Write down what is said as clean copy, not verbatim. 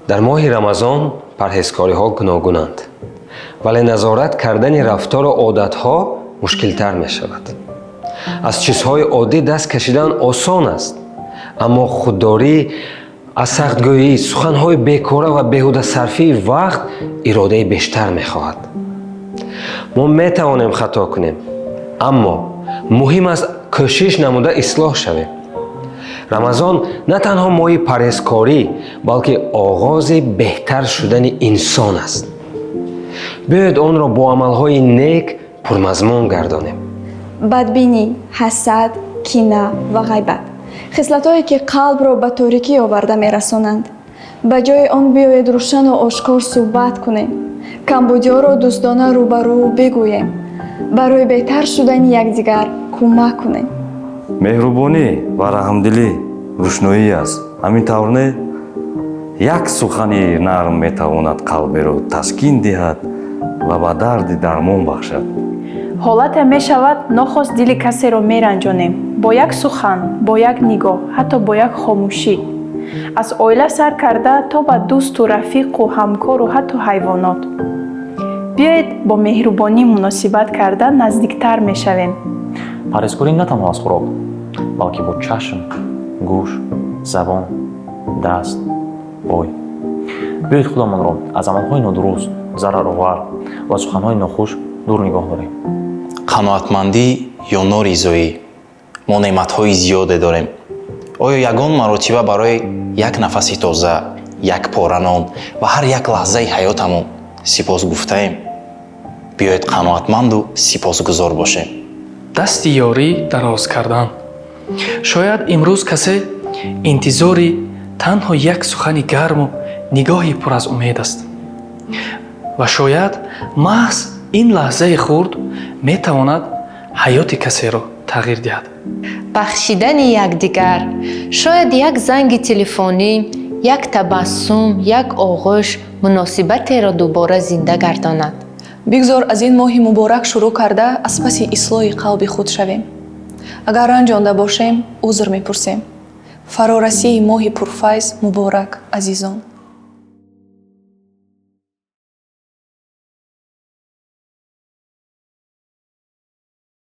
дар моҳи рамазон парҳезкориҳо гуногунанд, вале назорат кардани рафтору одатҳо мушкилтар мешавад. аз чизҳои оддӣ даст кашидан осон аст, аммо худдорӣ аз сахтгӯӣ, суханҳои бекора ва беҳудасарфии вақт иродаи бештар мехоҳад. мо метавонем хато кунем, аммо муҳим аст кӯшиш намуда ислоҳ шавем. рамазон на танҳо моҳи парҳезкорӣ, балки оғози беҳтар шудани инсон аст. биёед онро бо амалҳои нек пурмазмун гардонем. бадбинӣ, ҳасад, кина ва ғайбат хислатҳое ки қалбро ба торикӣ оварда мерасонанд. ба ҷои он биёед рӯшану ошкор суҳбат кунем, камбудиҳоро дӯстона рӯбарӯ бигӯем, барои беҳтар шудани якдигар кӯмак кунем. меҳрубонӣ ва раҳмдилӣ рӯшноӣ аст. ҳамин тавр не як сухани нарм метавонад қалберо таскин диҳад ва ба дарди дармон бахшад. ҳолате мешавад нохост дили касеро меранҷонем бо як сухан, бо як нигоҳ, ҳатто бо як хомӯшӣ. аз оила сар карда то ба дӯсту рафиқу ҳамкору ҳатто ҳайвонот. биёед бо меҳрубонӣ муносибат карда наздиктар мешавем. парҳезкорӣ на танҳо аз хӯрок, балки бо чашм, гӯш, забон, даст, бой. биёед худамонро аз амалҳои нодуруст, зараровар ва суханҳои нохуш дур нигоҳ дорем. қаноатмандӣ ё норизоӣ? мо неъматҳои зиёде дорем. оё ягон маротиба барои як нафаси тоза, як пора нон ва ҳар як лаҳзаи ҳаётамон сипос гуфтаем? биёед қаноатманду сипосгузор бошем. дасти ёрӣ дароз кардан. шояд имрӯз касе интизори танҳо як сухани гарму нигоҳи пур аз умед аст. ва шояд маҳз ин лаҳзаи хурд метавонад ҳаёти касеро тағйир диҳад. бахшидани якдигар, шояд як занги телефонӣ, як табассум, як оғӯш муносибатеро дубора зинда гардонад. бигзор аз ин моҳи муборак шурӯъ карда аз паси ислоҳи қалби худ шавем. агар ранҷонда бошем, узр мепурсем. фарорасии моҳи пурфайз муборак, азизон.